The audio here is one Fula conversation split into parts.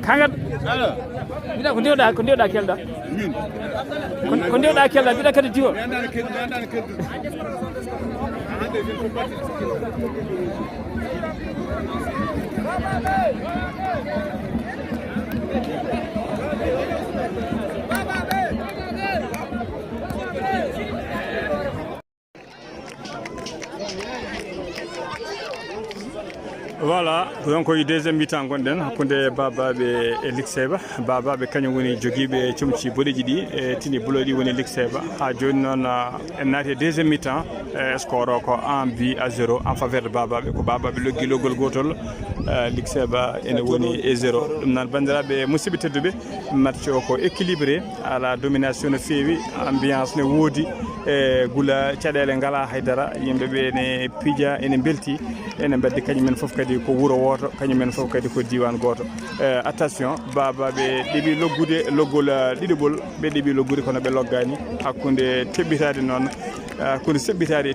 Kangat bida ko ndiwda kelda ko ndiwda kelda bida kadi diwo Voilà, donc il deuxième mi-temps gonden hakkunde bababe e Likseba bababe kanyum woni jogibe chumci bodeji di e tini bulodi woni Likseba ha joni non en nati deuxième mi-temps score ko 1-0 en faveur de bababe ko bababe loggi logol gotol Likseba ene woni e 0 dum nan bandirabe musibe teddube match o ko équilibré à la domination no fewi ambiance ne wodi e gula cadele ngala haydara yimbe be ne pija ene belti ene badde kanyumen fof kadi ko wuro woto kanyumen fof kadi ko diwan goto attention baba be debi loggude loggol didibol be debi loggude kono be loggani hakkunde tebbitade non ko sebbitade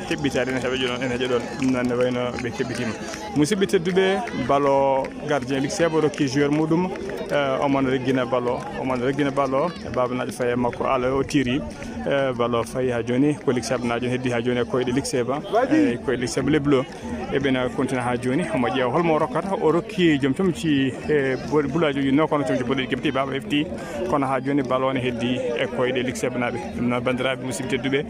hebbitade ne tabe jonon en heje don non wayno be tebbitima musibbe teddube balo gardien Likseba rokki joueur mudum omon reggina balo baba naji faye makko ala o tiri balo fayi ha joni ko Likseba naji heddi ha joni ko Likseba ko Likseba le bleu e bena continue ha joni omo jeew holmo rokkata o rokki jom tumci bulajo yi no kono tumci bolidi gebti baba hefti kono ha joni balo ne heddi e koyde Likseba nabe no bandirabe musibbe teddube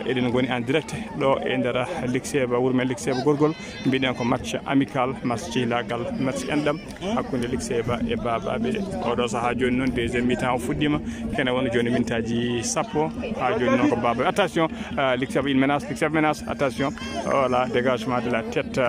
eden goni en direct do e ndara Likseba wurme Likseba gorgol mbiden ko match amical match cilagal match endam hakkunde Likseba e bababe odo saha joni non deuxième mi-temps fuddima kene wona joni mintaji sappo ha joni non ko baba attention Likseba il menace attention voilà dégagement de la tête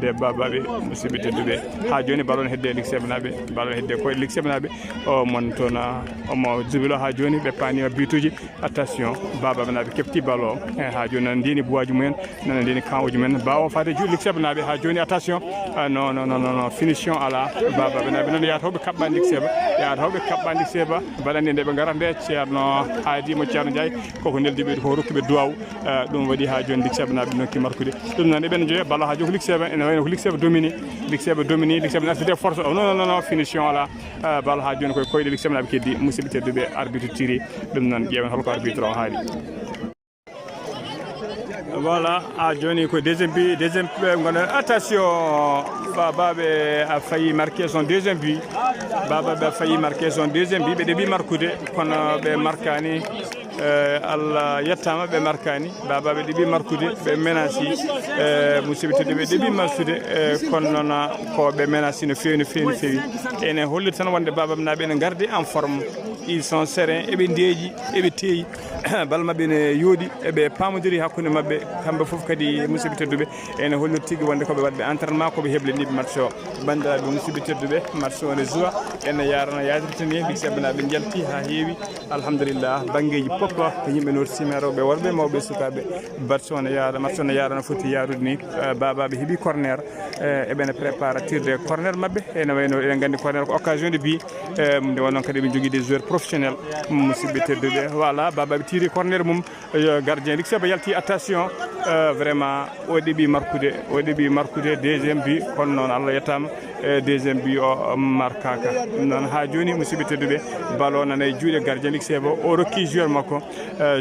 de bababe musibbe teddube ha joni ballon hedde Likseba nabe ballon hedde ko Likseba nabe o mon tona o mo jubilo ha joni be pani bituji attention bababe nabe kepti ballon ha joni nan dini buwaji mumen nan dini kanwoji men bawo fade ju Likseba nabe ha joni attention non finition ala bababe nabe non yaata hobe kabbandi Likseba badande de be garande ceerno haadi mo ceerno jay koko neldibe ko rokkibe duwaw dum wadi ha joni Likseba nabe nokki markude dum nan ben joye balla ha jogo Likseba ene wayno Likseba domini Likseba nasde force non finition ala balla ha joni koy koyde Likseba nabe keddi musibbe teddube arbitre tiri dum nan jeewen holko arbitre o haali. Voilà, à Johnny, deuxième but, attention, Bababe a failli marquer son deuxième but. Bababe a failli marquer son deuxième but, mais début marqué, qu'on a marqué. Allah yettama be markani bababe debi markude be menasi musibite de debi markude kon nona ko be menasi no fewi ene holli tan wonde babam nabe ne gardi en forme ils sont sereins e be ndeji e be teyi balma be ne yodi e be pamodiri hakkunde mabbe kambe fof kadi musibite dube ene holli tigi wonde ko be wadde entraînement ko be heble ni match o banda be musibite dube match o ne joie ene yarana yadirtani Likseba nabe jalti ha heewi alhamdulillah bangeji pop yimbe nor simero be worbe mawbe sukabe batsone yaara na foti yaarude ni bababe hebi corner e ben préparateur de corner mabbe e no wayno e gandi corner ko occasion de bi de wonon kadi be jogi des joueurs professionnels musibete de voilà bababe tiri corner mum gardien Likseba yalti attention vraiment au début marqué deuxième but kon non Allah yettama deuxième but o markaka non ha joni musibete de ballon na juude gardien Likseba o rokki joueur makko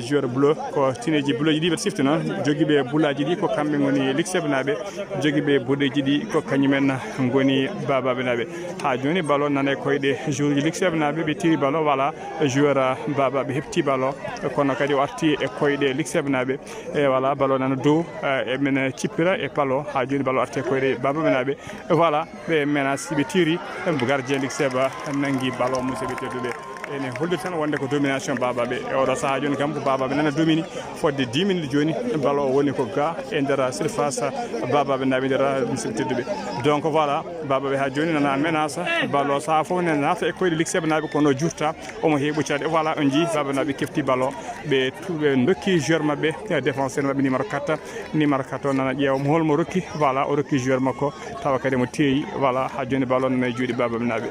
joueur bleu ko tineji bleu jidi be siftana jogi be bulaji di ko kambe ngoni Likseba nabe jogi be bodeji di ko kanyumen ngoni bababe nabe ha joni ballon nane koyde joueur Likseba nabe be tiri ballon wala voilà joueur babaɓe hepti ballon kono kadi o arti e koyɗe ligue naɓe e voilà ballon nana dow e men cippira e palo ha joni ballon arti e koyɗe babaɓe naɓe voilà ɓe menace ɓe tiri gardien ligue nangi ballon musidɓe tedduɓe ene holde tan wonde ko domination babaɓe e oɗo saaha joni kam ko babaɓe nana domini fodde 10 minutes joni ballon o woni ko ga e nder surface babaɓe naɓe nder musidɓe tedduɓe donc voilà babaɓe ha joni nana menace ballon saaha foof ne nata e koyɗe ligue naɓe kono jurta omo heɓuccade voilà on jii babaɓe naɓe kefti ballon ɓe dokki joueur mabɓe défenseur mabɓe numéro 4 o nana ƴeewa mo holmo rokki voilà o rokki joueur makko tawa kadi mo teeyi voilà ha joni ballon nana e juuɗe babaɓe naɓe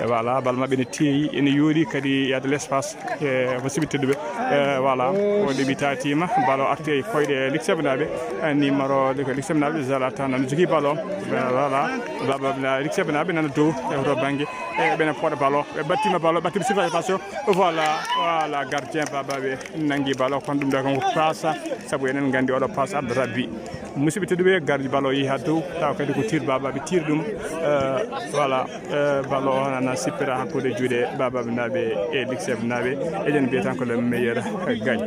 voilà bal mabɓe ne teeyi ene yooɗi kadi yade l' espace e musidɓe tedduɓe voilà o ɗeɓitatima ballon arte e koyɗe ligue naɓe numéro ligue naɓe Zalatan nana jogui ballon voilà babaɓe ligue naɓe nana dow e to banggue ɓene pooɗa ballon ɓe battima ballon ɓattima surface voilà gardien babaɓe nangui ballon kono ɗum ɗo ko passe saabu enen gandi oɗo passe abdo rabbi musidɓe tedduɓe gardi ballon yi ha dow taw kadi ko tir babaɓe tiri ɗum voilà ballon o nana sippira hakkude juuɗe babaɓe naɓe e ligue naɓe eɗen mbiya tan ko le meilleur gagne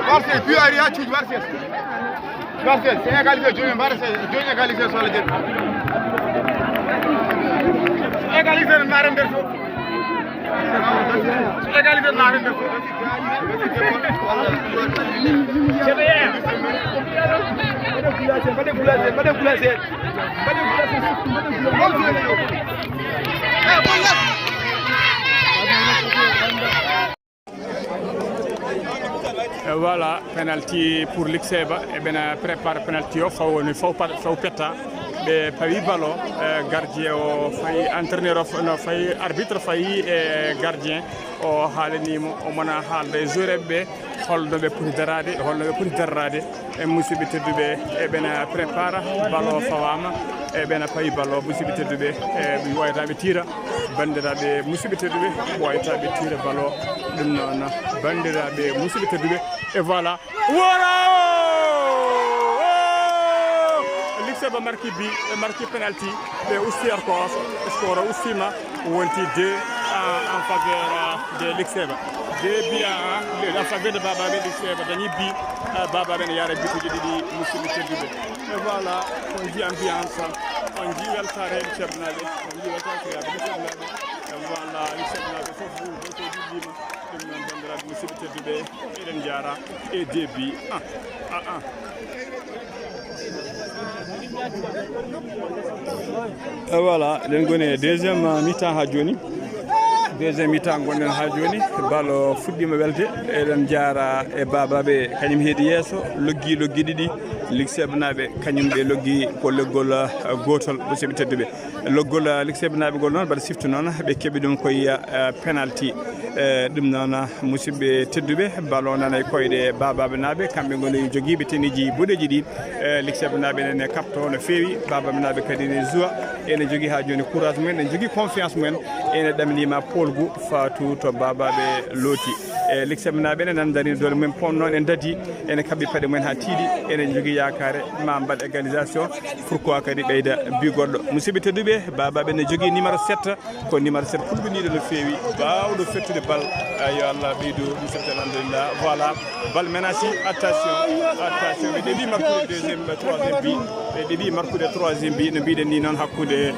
Varse, più aria ci Varse. Varse, se égalisé Joni Varse, Joni égalisé sur le début. Égalisé Naren Berso. Égalisé Naren Berso. C'est bien. Voilà, penalty pour l'Ixeba e ben prépare penalty o faw petta ɓe pawi ballon gardien o fayi entraîneur o no fayi arbitre fayi e gardien o haalanimo o mona haalda e joueureɓe ɓe holno ɓe poti darrade e musidɓe tedduɓe e ɓena prépare ballon fawama e ɓena payi ballon musidɓe tedduɓe e wayataɓe tira bandiraɓe musidɓe tedduɓe wayataɓe tira ballon ɗum noon bandiraɓe musidɓe tedduɓe e voilà Ligue marqué penalty ɓe usti score ustima wonti 2 en faveur de Ligue 2 buts en faveur de babaɓe Ligue dañi bi babaɓe ne yara bituji ɗiɗi musidɓe tedduɓe e voilà on ji ambiance on ji weltare Ligue naɓe on ji weltare Ligue naɓe voilà Ligue naɓe fof ko jiɗɗima ɗum noon bandiraɓe musidɓe tedduɓe eɗen jara e 2 buts 1. Voilà, eɗen goni e deuxième mi-temps ha joni gonɗen ha joni balo fuɗɗima welde eɗen jara e babaɓe kañum heedi yesso loggi ɗiɗi Ligue naɓe kañum ɓe loggi ko loggol gotol musidɓe tedduɓe loggol Ligue naɓe gol noon mbaɗa siftu noon ɓe keeɓi ɗum koye penalty ɗum noon musidɓe tedduɓe ballon nana e koyɗe babaɓe naɓe kamɓe goni joguiɓe teniji boɗeji ɗi Ligue naɓe nene kapto no fewi babaɓe naɓe kadi ne joua ene jogui ha joni courage mumen ene jogui confiance mumen ene ɗamnima polgu fatou to babaɓe looti e Ligue naɓe ne nan darini dole mumen pon noon en dadi ene kaɓɓi paɗe mumen ha tiiɗi ene jogui yakare ma mbaɗ égalisation pourquoi kadi ɓeyda bi goɗɗo musidɓe tedduɓe babaɓe ne jogui numéro 7 ko numéro 7 fulɓiniɗo no fewi bawɗo fettude bal yo Allah ɓeydu musidɓe alhamdulillah voilà bal menacé attention ɓe ɗeɓi marquude deuxiéme troisiéme bi ɓe ɗeɓi marquude troisiéme bi no mbiɗen ni noon hakkude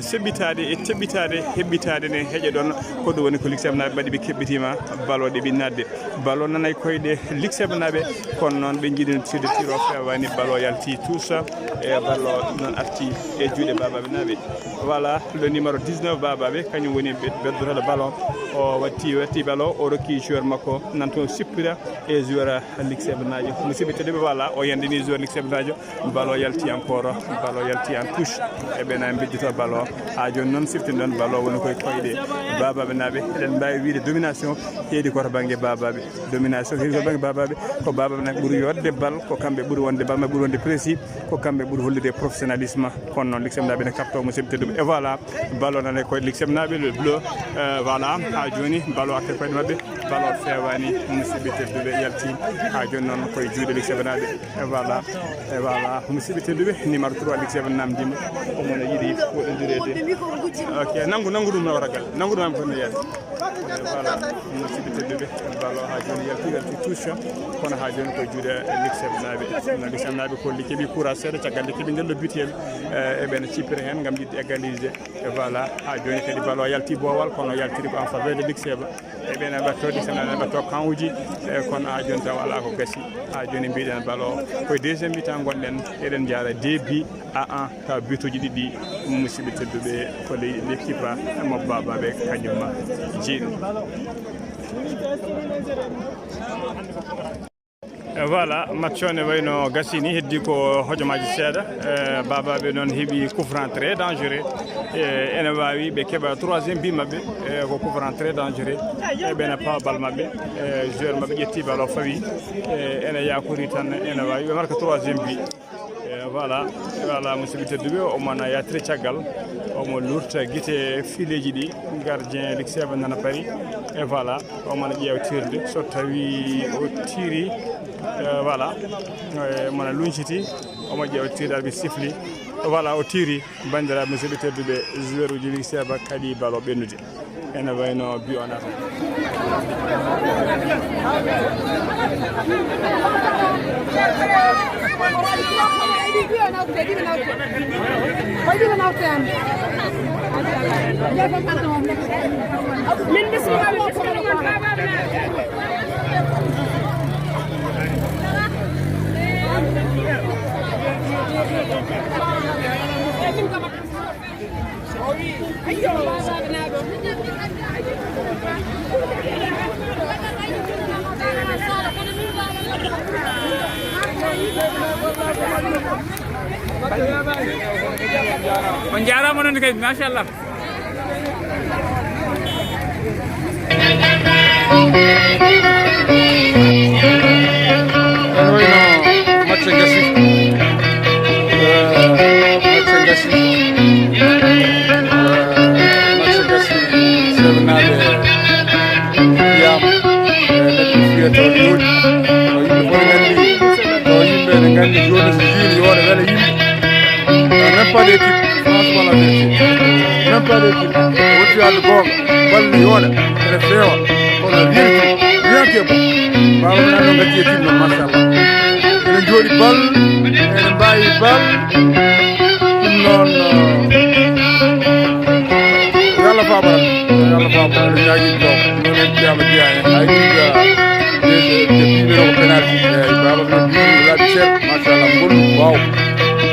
seɓɓitade e teɓɓitade heɓɓitade ne heeƴe ɗon ko ɗum woni ko Ligue naɓe mbaɗi ɓe keɓɓitima ballon ɗeɓi nadde ballon nana e koyɗe Ligue naɓe kono noon ɓe jiiɗi tirde tir o fewani ballon yalti tous e ballon noon arti e juuɗe babaɓe naɓe voilà le numéro 19 babaɓe kañum woni beddotoɗo ballon o watti ballon o rokki joueur makko nan toon sippira e joueur Ligue najo musidɓe tedduɓe voilà o yandini joueur Ligue najo ballon yalti encore ballon yalti en touche e ɓena beddito ballon ha joni noon siftin ɗon ballon woni koye koyɗe babaɓe naɓe eɗen mbawi wiide domination heedi koto banggue babaɓe domination heedi koto banggue babaɓe ko babaɓe naɓe ɓuuri yodde bal ko kamɓe ɓuuri wonde bal ma ɓuuri wonde précis ko kamɓe ɓuuri hollude professionnalisme kono noon Ligue naɓe ne kapto musidɓe tedduɓe et voilà ballon nane koye Ligue naɓe le bleu voilà ha joni balo akke koyɗe mabɓe balo fewani musidɓe tedduɓe yalti ha joni noon koye juuɗe Ligue 7 naɓe e voilà musidɓe tedduɓe numéro 3 Ligue 7 namdima omone yiiɗi woɗodirede ok nangu ɗum ragal nangu ɗum am fonno yaade voilà musidɓe tedduɓe balo ha joni yalti touche kono ha joni koye juuɗe Ligue 7 naɓe no Ligue 7 naɓe ko keeɓi courage seeɗa caggal nde keeɓi ndel ɗo butel eɓene cippira hen gam yiɗde égaliser e voilà ha joni kadi balo yalti bowal kono yaltiri ko en faveur de Ligue 7 eɓene ɓatto Ligue 7 naɓe ɓatto kanwuji kono ha joni taw ala ko gasi ha joni mbiɗen balo koye deuxiéme mi-temps gonɗen eɗen jara 2 buts à 1 taw butuji ɗiɗi musidɓe tedduɓe ko l'équipe mo babaɓe kañumma jeeɗu voilà match o ne wayno gasini heddi ko hojomaji seeɗa babaɓe noon heeɓi coup franc très dangereux ene wawi ɓe keeɓa 3e but mabɓe ko coup franc très dangereux eɓene pawa bal mabɓe joueur mabɓe ƴetti bal o fawi ene yakori tan ene wawi ɓe marque 3e but voilà musidɓe tedduɓe omona yatire caggal omo lurta guite fileji ɗi gardien Ligue 7 nana paari e voilà omona ƴeewa tirde so tawi o tiri voilà mona lunciti omo ƴeewa tirde arbitre sifli voilà o tiri bandiraɓe musidɓe tedduɓe joueur uji Ligue 7 kadi balo ɓennude ene wayno bi on ata on jarama noon kadi machallah match gasi sewnade yam neɗɗo fiyata o yooɗi o yimɓe fof gandi o yimɓe ne gandi joni so jiini yoore wele yimɓe même pas d'équipe franchement la vérité même pas d'équipe wotti haalde gonga balle yooɗa ene feewa kono rien que bon mbawa men ando gacci e tim noon machallah ene jooɗi bal ene mbawi bal ɗum noon yalla fabaran ene ñaguiɗi taw noon en mbiyama jeeya hen hay ɗiga biɓeno ko pénalty baba noon mbi laaɓi ceer machallah ngolɗum waw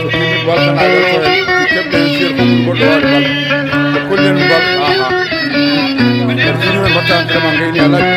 so tiimi bal tan a welto hen keɓɗe hen seer fof goɗɗo waɗi bal so kolli hen bal aha en fini men mbatta entraînement gayni a laaɓi